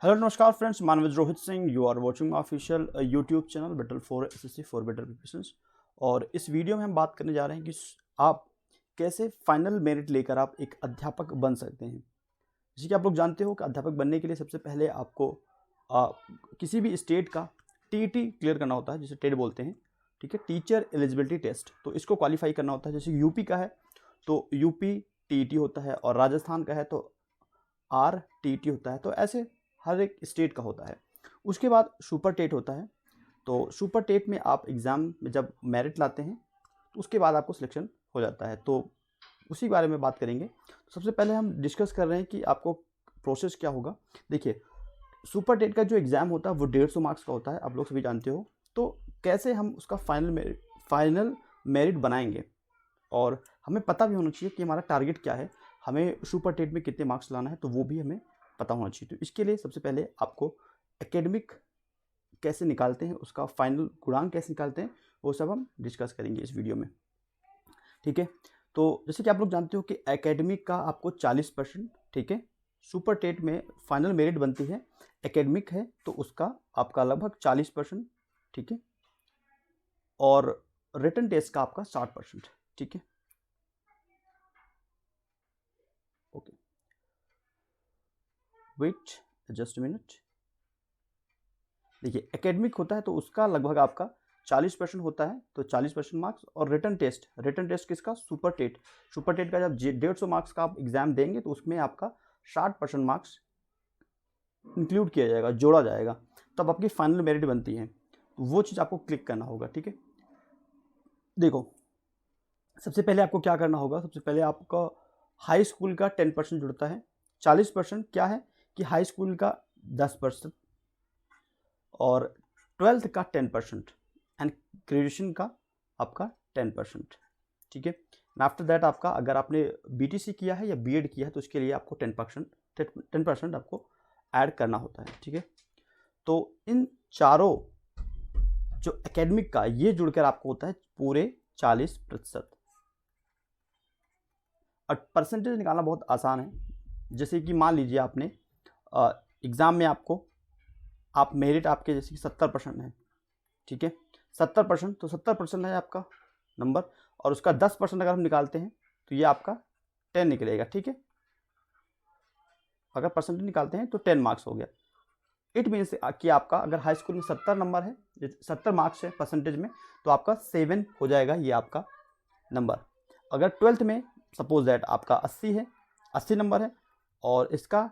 Hello नमस्कार friends, मानवेज Rohit Singh. You are watching my official YouTube channel battle for SSC for better preparations. और इस video में हम बात करने जा रहे हैं कि आप कैसे फाइनल मेरिट लेकर आप एक अध्यापक बन सकते हैं। जैसे कि आप लोग जानते हो कि अध्यापक बनने के लिए सबसे पहले आपको किसी भी स्टेट का टीईटी क्लियर करना होता है, जिसे टेट बोलते हैं। ठीक है, टीचर एलिजिबिलिटी टेस्ट। तो इसको क्वालिफाई करना होता है। जैसे यूपी का है तो यूपी टीईटी होता है, और राजस्थान का है तो आर टीईटी होता है। तो ऐसे हर एक स्टेट का होता है। उसके बाद सुपर टेट होता है। तो सुपर टेट में आप एग्ज़ाम में जब मेरिट लाते हैं तो उसके बाद आपको सिलेक्शन हो जाता है। तो उसी बारे में बात करेंगे। तो सबसे पहले हम डिस्कस कर रहे हैं कि आपको प्रोसेस क्या होगा। देखिए, सुपर टेट का जो एग्ज़ाम होता है वो 150 मार्क्स का होता है, आप लोग सभी जानते हो। तो कैसे हम उसका फाइनल मेरिट बनाएंगे, और हमें पता भी होना चाहिए कि हमारा टारगेट क्या है, हमें सुपर टेट में कितने मार्क्स लाना है, तो वो भी हमें पता होना चाहिए। तो इसके लिए सबसे पहले आपको एकेडमिक कैसे निकालते हैं, उसका फाइनल गुणांक कैसे निकालते हैं, वो सब हम डिस्कस करेंगे इस वीडियो में। ठीक है, तो जैसे कि आप लोग जानते हो कि एकेडमिक का आपको 40%, ठीक है, सुपर टेट में फाइनल मेरिट बनती है, एकेडमिक है तो उसका आपका लगभग 40%, ठीक है, और रिटन टेस्ट का आपका 60%। ठीक है, ओके, वेट जस्ट मिनट। देखिए, एकेडमिक होता है तो उसका लगभग आपका 40% होता है, तो 40% मार्क्स। और रिटन टेस्ट किसका? सुपर टेट का जब 150 मार्क्स का आप एग्जाम देंगे तो उसमें आपका 60% मार्क्स इंक्लूड किया जाएगा, जोड़ा जाएगा, तब आपकी फाइनल मेरिट बनती है। तो वो चीज़ आपको क्लिक करना होगा। ठीक है, देखो, सबसे पहले आपको क्या करना होगा। सबसे पहले आपका हाई स्कूल का 10% जुड़ता है। 40% क्या है कि हाई स्कूल का 10%, और 12th का 10%, एंड ग्रेजुएशन का आपका 10%। ठीक है, एंड आफ्टर दैट आपका, अगर आपने बीटीसी किया है या बीएड किया है तो उसके लिए आपको 10% आपको ऐड करना होता है। ठीक है, तो इन चारों जो एकेडमिक का ये जुड़कर आपको होता है पूरे 40%। और परसेंटेज निकालना बहुत आसान है। जैसे कि मान लीजिए आपने एग्ज़ाम में आप मेरिट आपके जैसे कि 70% है, ठीक है, 70%, तो 70% है आपका नंबर, और उसका 10% अगर हम निकालते हैं तो ये आपका 10 निकलेगा। ठीक है, अगर परसेंटेज निकालते हैं तो 10 मार्क्स हो गया। इट मीन्स कि आपका अगर हाई स्कूल में 70 नंबर है, 70 मार्क्स है परसेंटेज में, तो आपका 7 हो जाएगा ये आपका नंबर। अगर 12th में सपोज दैट आपका 80 है, 80 नंबर है, और इसका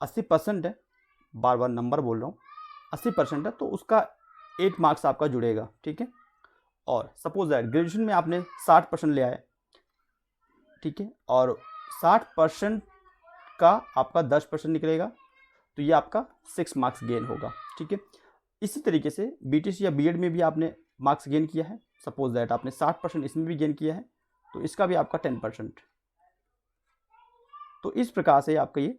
80% है, बार बार नंबर बोल रहा हूँ, 80% है, तो उसका 8 मार्क्स आपका जुड़ेगा। ठीक है, और सपोज दैट ग्रेजुएशन में आपने 60% ले आए, ठीक है, और 60% का आपका 10% निकलेगा, तो ये आपका 6 मार्क्स गेन होगा। ठीक है, इसी तरीके से बीटीसी या बीएड में भी आपने मार्क्स गेन किया है, सपोज दैट आपने 60% इसमें भी गेन किया है, तो इसका भी आपका 10%। तो इस प्रकार से आपका ये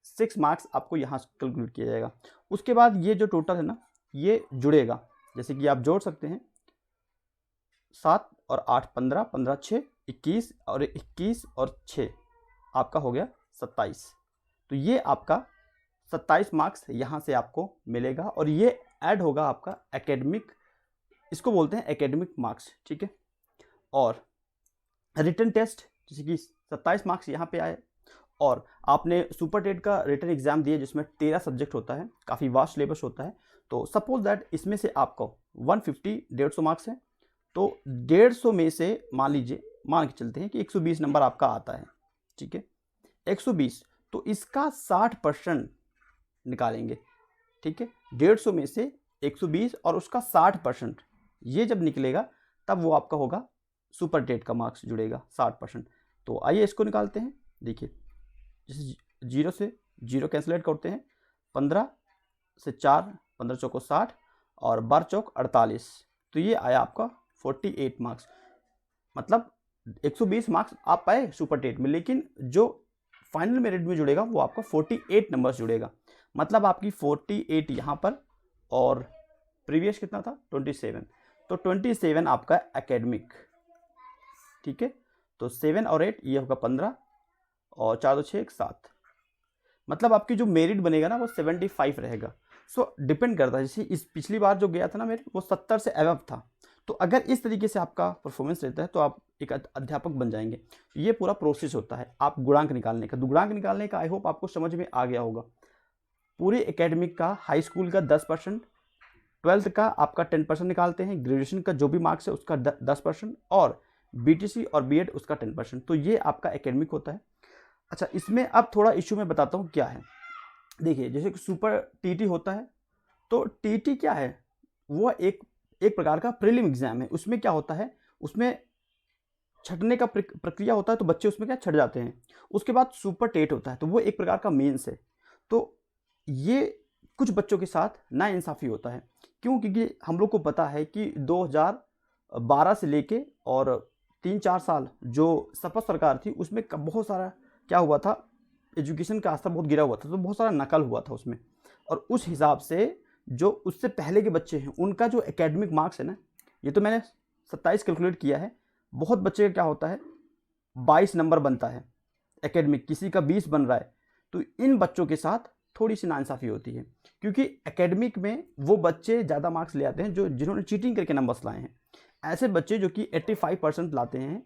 6 मार्क्स आपको यहाँ कैलकुलेट किया जाएगा। उसके बाद ये जो टोटल है ना, ये जुड़ेगा। जैसे कि आप जोड़ सकते हैं, 7 और 8 15, 15 6 21, और 21 और 6 आपका हो गया 27। तो ये आपका 27 मार्क्स यहाँ से आपको मिलेगा, और ये ऐड होगा आपका एकेडमिक, इसको बोलते हैं एकेडमिक मार्क्स। ठीक है, और रिटन टेस्ट जैसे कि 27 मार्क्स यहाँ पे आए, और आपने सुपर टेट का रिटन एग्जाम दिया जिसमें 13 सब्जेक्ट होता है, काफ़ी वास्ट सिलेबस होता है। तो सपोज दैट इसमें से आपको 150 150 मार्क्स है, तो 150 में से मान के चलते हैं कि 120 नंबर आपका आता है। ठीक है, 120, तो इसका 60% निकालेंगे। ठीक है, 150 में से 120 और उसका 60%, ये जब निकलेगा तब वो आपका होगा सुपर टेट का मार्क्स जुड़ेगा 60%। तो आइए इसको निकालते हैं। देखिए, जैसे 0 से 0 कैंसलेट करते हैं, 15 से 4, 15 चौको 60, और 12 चौक 48, तो ये आया आपका 48 मार्क्स। मतलब 120 मार्क्स आप पाए सुपर टेट में, लेकिन जो फाइनल मेरिट में जुड़ेगा वो आपका 48 नंबर्स जुड़ेगा। मतलब आपकी 48 यहाँ पर, और प्रीवियस कितना था 27, तो 27 आपका एकेडमिक। ठीक है, तो 7 और 8 ये होगा 15, और 4 2 6 7, मतलब आपकी जो मेरिट बनेगा ना वो 75 रहेगा। सो डिपेंड करता है, जैसे इस पिछली बार जो गया था ना मेरिट वो 70 से अबव था। तो अगर इस तरीके से आपका परफॉर्मेंस रहता है तो आप एक अध्यापक बन जाएंगे। ये पूरा प्रोसेस होता है आप गुणांक निकालने का। गुणांक निकालने का आई होप आपको समझ में आ गया होगा। पूरे एकेडमिक का, हाई स्कूल का 10%, 12th का आपका 10% निकालते हैं, ग्रेजुएशन का जो भी मार्क्स है उसका 10%, और बीटीसी और बीएड उसका 10%। तो ये आपका एकेडमिक होता है। अच्छा, इसमें अब थोड़ा इश्यू मैं बताता हूँ क्या है। देखिए, जैसे कि सुपर टीटी होता है, तो टीटी क्या है, वो एक प्रकार का प्रीलिम एग्जाम है। उसमें क्या होता है, उसमें छटने का प्रक्रिया होता है, तो बच्चे उसमें क्या छट जाते हैं। उसके बाद सुपर टेट होता है, तो वो एक प्रकार का मेंस है। तो ये कुछ बच्चों के साथ नाइंसाफ़ी होता है। क्यों? क्योंकि हम लोग को पता है कि 2012 से लेके और 3-4 साल जो सपा सरकार थी उसमें बहुत सारा क्या हुआ था, एजुकेशन का स्तर बहुत गिरा हुआ था, तो बहुत सारा नकल हुआ था उसमें। और उस हिसाब से जो उससे पहले के बच्चे हैं उनका जो एकेडमिक मार्क्स है ना, ये तो मैंने 27 कैलकुलेट किया है। बहुत बच्चे का क्या होता है 22 नंबर बनता है एकेडमिक, किसी का 20 बन रहा है। तो इन बच्चों के साथ थोड़ी सी नाइंसाफ़ी होती है, क्योंकि एकेडमिक में वो बच्चे ज़्यादा मार्क्स ले आते हैं जिन्होंने चीटिंग करके नंबर्स लाए हैं। ऐसे बच्चे जो कि 85% लाते हैं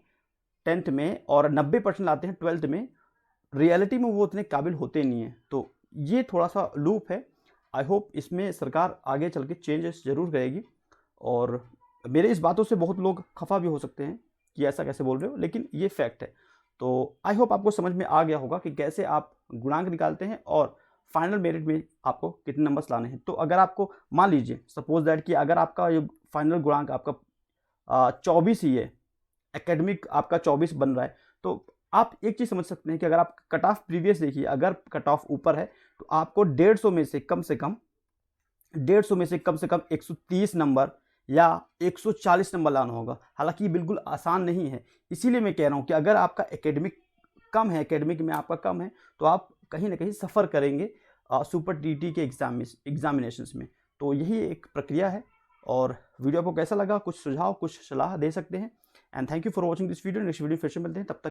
10th में और 90% लाते हैं 12th में, रियलिटी में वो उतने काबिल होते नहीं हैं। तो ये थोड़ा सा लूप है। आई होप इसमें सरकार आगे चल के चेंजेस ज़रूर करेगी। और मेरे इस बातों से बहुत लोग खफा भी हो सकते हैं कि ऐसा कैसे बोल रहे हो, लेकिन ये फैक्ट है। तो आई होप आपको समझ में आ गया होगा कि कैसे आप गुणांक निकालते हैं और फाइनल मेरिट में आपको कितने नंबर्स लाने हैं। तो अगर आपको मान लीजिए सपोज दैट कि अगर आपका ये फाइनल गुणांक आपका 24 ही है, एकेडमिक आपका 24 बन रहा है, तो आप एक चीज़ समझ सकते हैं कि अगर आप कट ऑफ प्रीवियस देखिए, अगर कट ऑफ ऊपर है तो आपको 150 में से कम से कम 130 नंबर या 140 नंबर लाना होगा। हालांकि ये बिल्कुल आसान नहीं है। इसीलिए मैं कह रहा हूँ कि अगर आपका एकेडमिक कम है, एकेडमिक में आपका कम है, तो आप कहीं ना कहीं सफ़र करेंगे सुपर टीटी के एग्जामिनेशंस में। तो यही एक प्रक्रिया है। और वीडियो आपको कैसा लगा, कुछ सुझाव कुछ सलाह दे सकते हैं। And thank you for watching this video. Next video फिर से मिलते हैं, तब तक